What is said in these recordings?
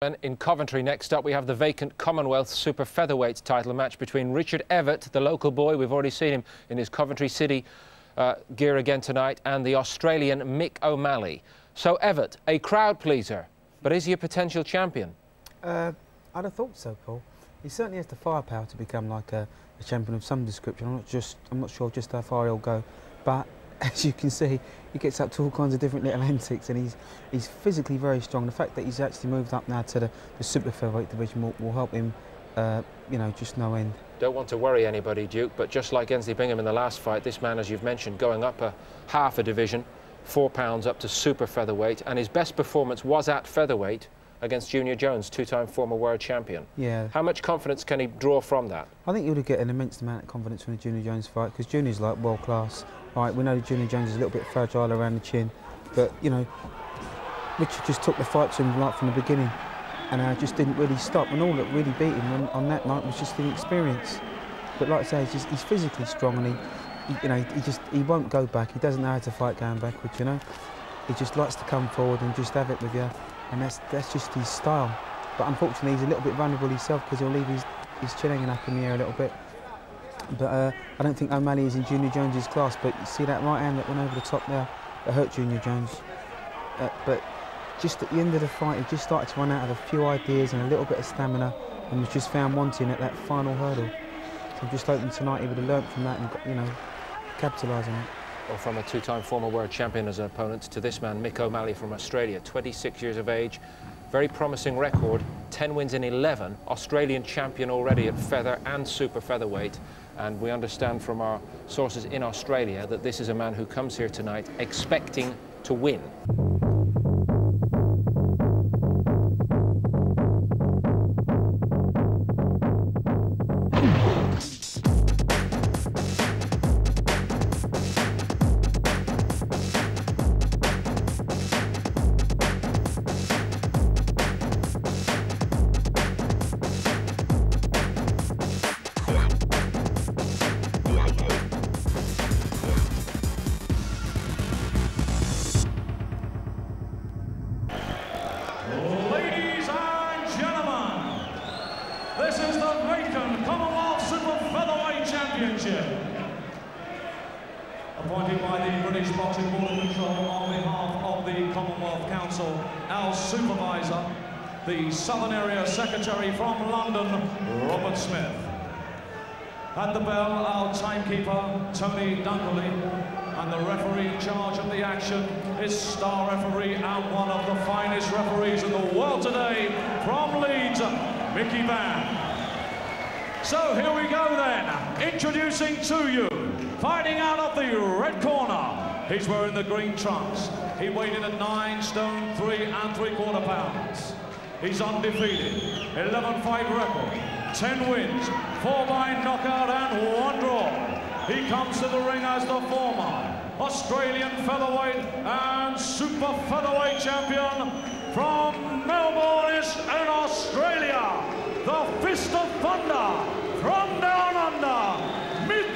In Coventry, next up, we have the vacant Commonwealth Super Featherweight title match between Richard Evatt, the local boy, we've already seen him in his Coventry City gear again tonight, and the Australian Mick O'Malley. So Evatt, a crowd pleaser, but is he a potential champion? I'd have thought so, Paul. He certainly has the firepower to become like a champion of some description. I'm not sure just how far he'll go, but as you can see, he gets up to all kinds of different little antics, and he's physically very strong. The fact that he's actually moved up now to the super featherweight division will help him, you know, just no end. Don't want to worry anybody, Duke, but just like Ensley Bingham in the last fight, this man, as you've mentioned, going up half a division, 4 pounds up to super featherweight, and his best performance was at featherweight against Junior Jones, two-time former world champion. Yeah. How much confidence can he draw from that? I think he would get an immense amount of confidence from the Junior Jones fight, because Junior's like world class. Right, we know that Junior Jones is a little bit fragile around the chin, but you know, Richard just took the fight to him right from the beginning, and just didn't really stop. And all that really beat him on that night was just the experience. But like I say, he's physically strong, and he won't go back. He doesn't know how to fight going backwards. You know, he just likes to come forward and just have it with you, and that's just his style. But unfortunately, he's a little bit vulnerable himself because he'll leave his chin hanging up in the air a little bit. But I don't think O'Malley is in Junior Jones's class. But you see that right hand that went over the top there, that hurt Junior Jones. But just at the end of the fight, he just started to run out of a few ideas and a little bit of stamina, and was just found wanting at that final hurdle. So I'm just hoping tonight he would have learnt from that and, you know, capitalise on it. Well, from a two-time former world champion as an opponent to this man, Mick O'Malley from Australia, 26 years of age, very promising record, 10 wins in 11, Australian champion already at feather and super featherweight. And we understand from our sources in Australia that this is a man who comes here tonight expecting to win. This is the vacant Commonwealth Super Featherweight Championship. Appointed by the British Boxing Board of Control on behalf of the Commonwealth Council, our supervisor, the Southern Area Secretary from London, Robert Smith. At the bell, our timekeeper, Tony Dunkley, and the referee in charge of the action is star referee and one of the finest referees in the world today, from Leeds, Mickey Band. So here we go then, introducing to you, fighting out of the red corner. He's wearing the green trunks. He weighed in at 9 stone 3 3/4 pounds. He's undefeated, 11-fight record, 10 wins, 4 by knockout and 1 draw. He comes to the ring as the former Australian featherweight and super featherweight champion from Melbourne in Australia, the Fist of Thunder from down under, Mick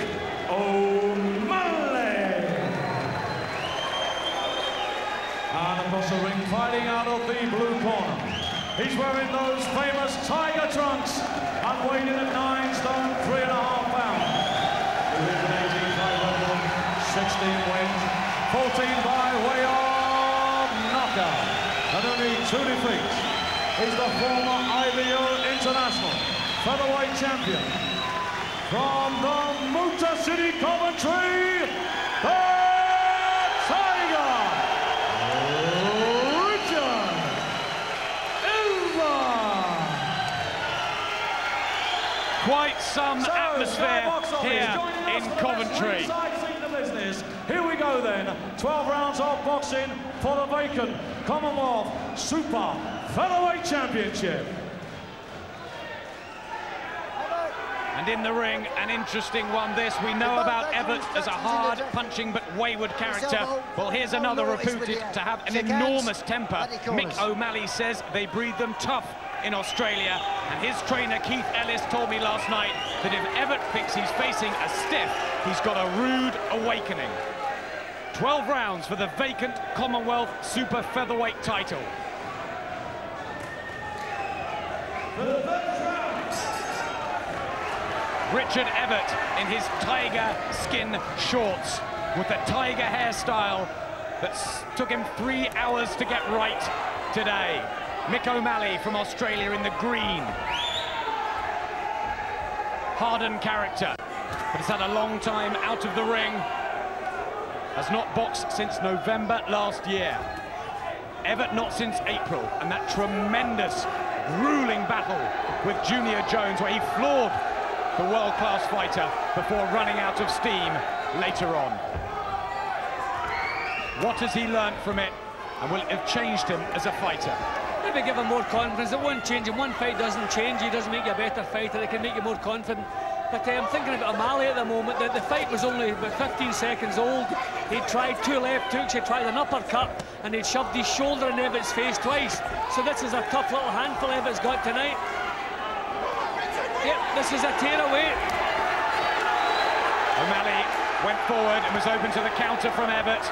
O'Malley. And across the ring, fighting out of the blue corner, he's wearing those famous tiger trunks and weighed in at 9 stone 3.5 pounds. With an 18-fight record, 16 wins, 14 by way of knockout, and only 2 defeats. He's the former IBO International featherweight champion from the Motor City, Coventry, the Tiger, Richard Evatt. Quite some atmosphere here in Coventry. Here we go then, 12 rounds of boxing for the vacant Commonwealth Super Featherweight Championship. And in the ring, an interesting one this. We know about Evatt as a hard punching but wayward character. Well, here's another reputed to have an enormous temper. Mick O'Malley says they breed them tough in Australia, and his trainer Keith Ellis told me last night that if Evatt thinks he's facing a stiff, he's got a rude awakening. 12 rounds for the vacant Commonwealth Super Featherweight title. Richard Evatt in his tiger skin shorts with the tiger hairstyle that took him 3 hours to get right today. Mick O'Malley from Australia in the green. Hardened character, but has had a long time out of the ring. Has not boxed since November last year. Evatt not since April, and that tremendous, grueling battle with Junior Jones where he floored the world-class fighter before running out of steam later on. What has he learnt from it, and will it have changed him as a fighter? Maybe give him more confidence. It won't change him. One fight doesn't change you, doesn't make you a better fighter. It can make you more confident. But I'm thinking about Malley at the moment. The fight was only about 15 seconds old. He tried 2 left hooks, he tried an uppercut, and he'd shoved his shoulder in Evatt's face twice. So this is a tough little handful Evatt's got tonight. Yep, this is a tear away. O'Malley went forward and was open to the counter from Evatt.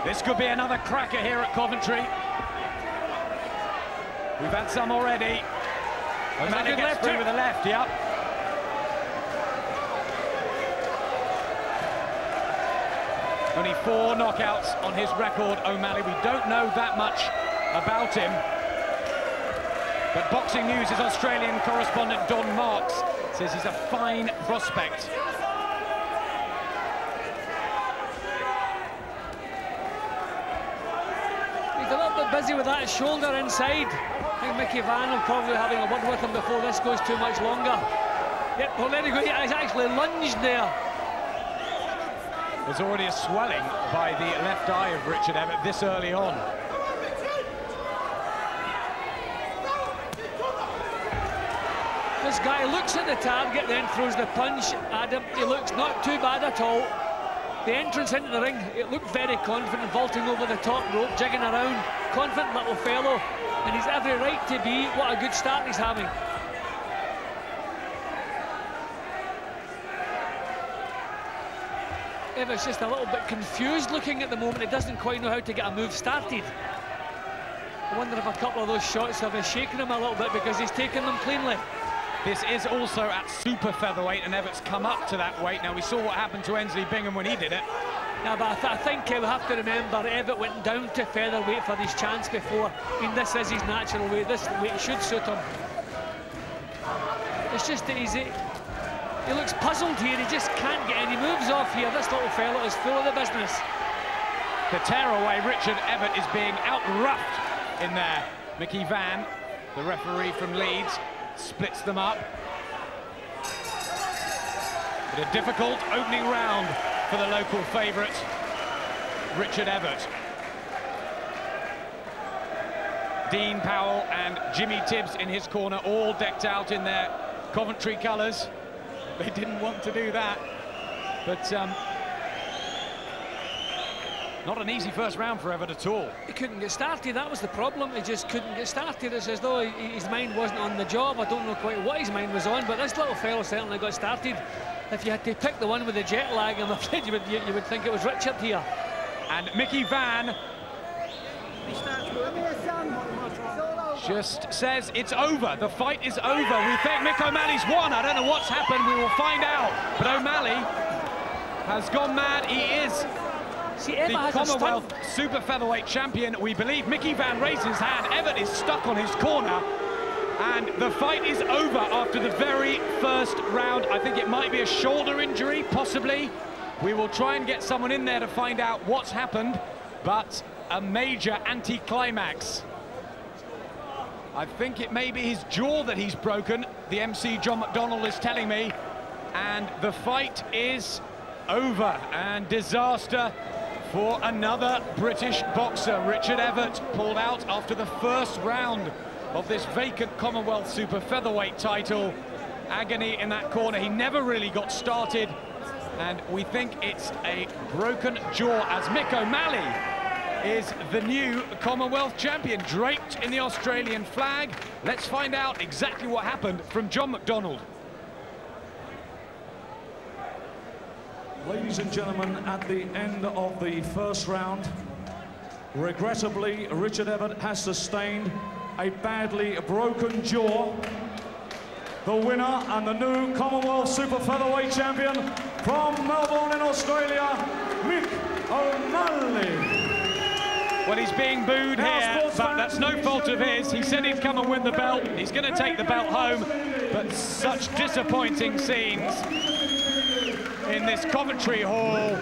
This could be another cracker here at Coventry. We've had some already. O'Malley gets through with the left, yep. Only 4 knockouts on his record, O'Malley. We don't know that much about him. But Boxing News' Australian correspondent Don Marks says he's a fine prospect. He's a little bit busy with that shoulder inside. I think Mickey Van will probably be having a word with him before this goes too much longer. Yep, well, there you go. He's actually lunged there. There's already a swelling by the left eye of Richard Evatt this early on. This guy looks at the target, then throws the punch at him. He looks not too bad at all. The entrance into the ring, it looked very confident, vaulting over the top rope, jigging around. Confident little fellow, and he's every right to be. What a good start he's having. Evatt's just a little bit confused looking at the moment. He doesn't quite know how to get a move started. I wonder if a couple of those shots have shaken him a little bit because he's taken them cleanly. This is also at super featherweight, and Evatt's come up to that weight. Now, we saw what happened to Ensley Bingham when he did it. Yeah, but I think we have to remember Evatt went down to featherweight for his chance before. I mean, this is his natural weight. This weight should suit him. It's just that he looks puzzled here. He just can't get any moves off here. This little fellow is full of the business. The tearaway, Richard Evatt is being out-roughed in there. Mickey Van, the referee from Leeds, splits them up. But a difficult opening round for the local favourite, Richard Evatt. Dean Powell and Jimmy Tibbs in his corner, all decked out in their Coventry colours. They didn't want to do that, but not an easy first round for Evatt at all. He couldn't get started, that was the problem. He just couldn't get started. It's as though his mind wasn't on the job. I don't know quite what his mind was on, but this little fellow certainly got started. If you had to pick the one with the jet lag, I'm afraid you would think it was Richard here. And Mickey Van just says it's over. The fight is over. We think Mick O'Malley's won. I don't know what's happened. We will find out. But O'Malley has gone mad. He is the Commonwealth super featherweight champion. We believe Mickey Van raised his hand. Evatt is stuck on his corner. And the fight is over after the very first round. I think it might be a shoulder injury, possibly. We will try and get someone in there to find out what's happened. But a major anticlimax. I think it may be his jaw that he's broken, the MC John McDonnell is telling me. And the fight is over, and disaster for another British boxer. Richard Evatt pulled out after the first round of this vacant Commonwealth super featherweight title. Agony in that corner. He never really got started, and we think it's a broken jaw as Mick O'Malley is the new Commonwealth champion, draped in the Australian flag. Let's find out exactly what happened from John McDonnell. Ladies and gentlemen, at the end of the first round, regrettably, Richard Evatt has sustained a badly broken jaw. The winner and the new Commonwealth Super Featherweight champion from Melbourne in Australia, Mick O'Malley. Well, he's being booed here, but that's no fault of his. He said he'd come and win the belt. He's going to take the belt home, but such disappointing scenes in this Coventry Hall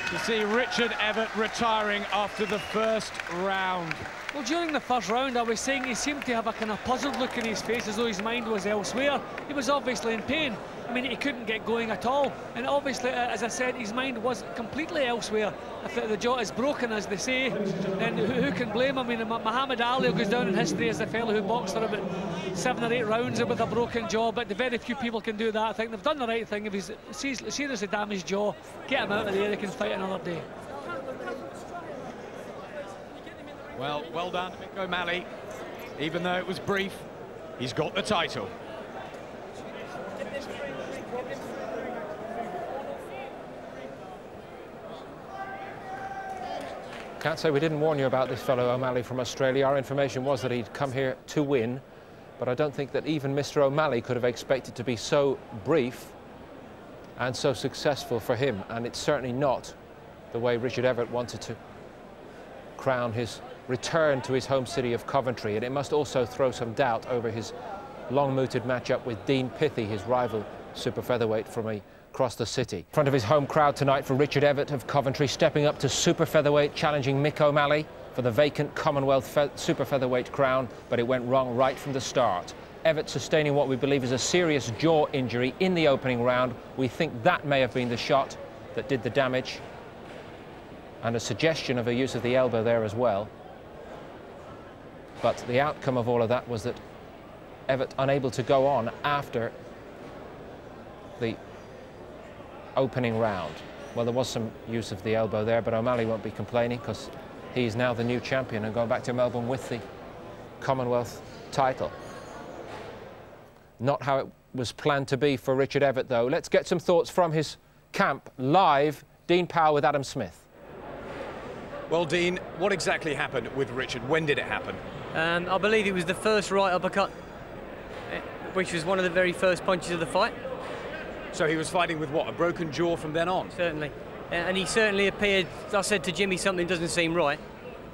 to see Richard Evatt retiring after the first round. Well, during the first round, I was saying he seemed to have a kind of puzzled look in his face, as though his mind was elsewhere. He was obviously in pain. I mean, he couldn't get going at all. And obviously, as I said, his mind was completely elsewhere. If the jaw is broken, as they say, then who can blame him? I mean, Muhammad Ali goes down in history as the fellow who boxed for about 7 or 8 rounds with a broken jaw, but very few people can do that. I think they've done the right thing. If he's seriously damaged jaw, get him out of there, he can fight another day. Well done, Mick O'Malley. Even though it was brief, he's got the title. Can't say we didn't warn you about this fellow O'Malley from Australia. Our information was that he'd come here to win, but I don't think that even Mr. O'Malley could have expected to be so brief and so successful for him, and it's certainly not the way Richard Evatt wanted to crown his return to his home city of Coventry, and it must also throw some doubt over his long-mooted matchup with Dean Pithie, his rival super featherweight from across the city. In front of his home crowd tonight for Richard Evatt of Coventry, stepping up to super featherweight, challenging Mick O'Malley for the vacant Commonwealth super featherweight crown, but it went wrong right from the start. Evatt sustaining what we believe is a serious jaw injury in the opening round. We think that may have been the shot that did the damage, and a suggestion of a use of the elbow there as well. But the outcome of all of that was that Evatt unable to go on after the opening round. Well, there was some use of the elbow there, but O'Malley won't be complaining because he's now the new champion and going back to Melbourne with the Commonwealth title. Not how it was planned to be for Richard Evatt, though. Let's get some thoughts from his camp live. Dean Powell with Adam Smith. Well, Dean, what exactly happened with Richard? When did it happen? I believe it was the first right uppercut, which was one of the very first punches of the fight. So he was fighting with what, a broken jaw from then on? Certainly. And he certainly appeared, I said to Jimmy, something doesn't seem right.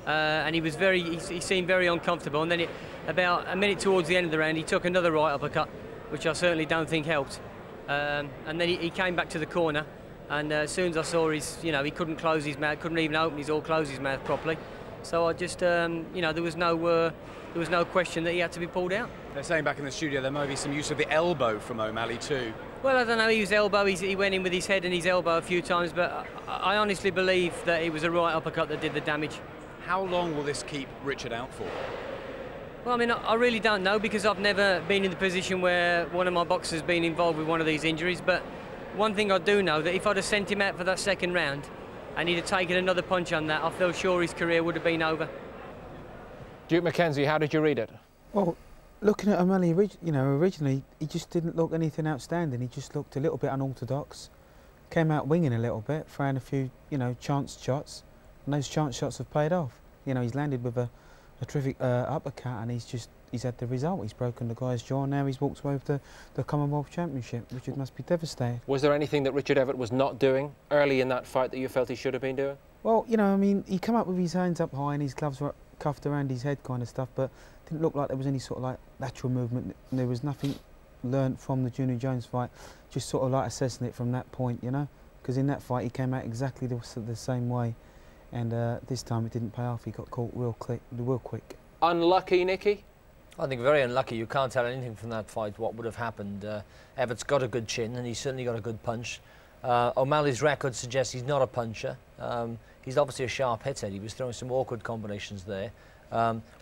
And he seemed very uncomfortable. And then about a minute towards the end of the round, he took another right uppercut, which I certainly don't think helped. And then he came back to the corner. And as soon as I saw he couldn't close his mouth, couldn't even open or close his mouth properly. So I just, there was no question that he had to be pulled out. They're saying back in the studio there might be some use of the elbow from O'Malley too. Well, I don't know, he used elbow, he went in with his head and his elbow a few times, but I honestly believe that it was a right uppercut that did the damage. How long will this keep Richard out for? Well, I mean, I really don't know, because I've never been in the position where one of my boxers has been involved with one of these injuries, but one thing I do know, that if I'd have sent him out for that second round and he'd have taken another punch on that, I feel sure his career would have been over. Duke McKenzie, how did you read it? Well, looking at O'Malley, originally he just didn't look anything outstanding. He just looked a little bit unorthodox. Came out winging a little bit, throwing a few, chance shots, and those chance shots have paid off. He's landed with a terrific uppercut, and he's had the result. He's broken the guy's jaw, and now he's walked away with the Commonwealth Championship. Richard must be devastated. Was there anything that Richard Evatt was not doing early in that fight that you felt he should have been doing? Well, he come up with his hands up high and his gloves were cuffed around his head kind of stuff, but didn't look like there was any sort of lateral movement. There was nothing learnt from the Junior Jones fight, just sort of assessing it from that point, because in that fight he came out exactly the same way, and this time it didn't pay off. He got caught real quick. Unlucky, Nicky? I think very unlucky. You can't tell anything from that fight what would have happened. Evatt's got a good chin, and he's certainly got a good punch. O'Malley's record suggests he's not a puncher. He's obviously a sharp hitter. He was throwing some awkward combinations there.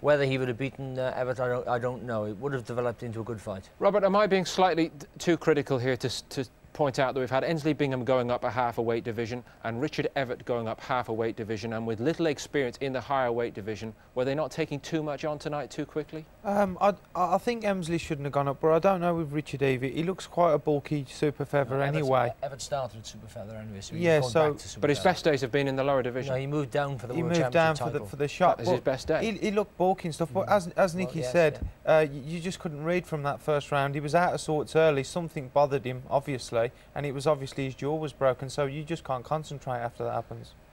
Whether he would have beaten Evatt, I don't know. It would have developed into a good fight. Robert, am I being slightly too critical here to point out that we've had Ensley Bingham going up a half a weight division and Richard Evatt going up half a weight division, and with little experience in the higher weight division, were they not taking too much on tonight too quickly? I think Emsley shouldn't have gone up, but I don't know with Richard Evatt. He looks quite a bulky super feather anyway. Evatt started at super feather anyway, so yeah, so back to super but his feather. best days have been in the lower division. No, he moved down for the He World moved down Championship for the shot. That is his best day. He looked bulky and stuff, but as Nicky said, you just couldn't read from that first round. He was out of sorts early. Something bothered him, obviously, and it was obviously his jaw was broken, so you just can't concentrate after that happens.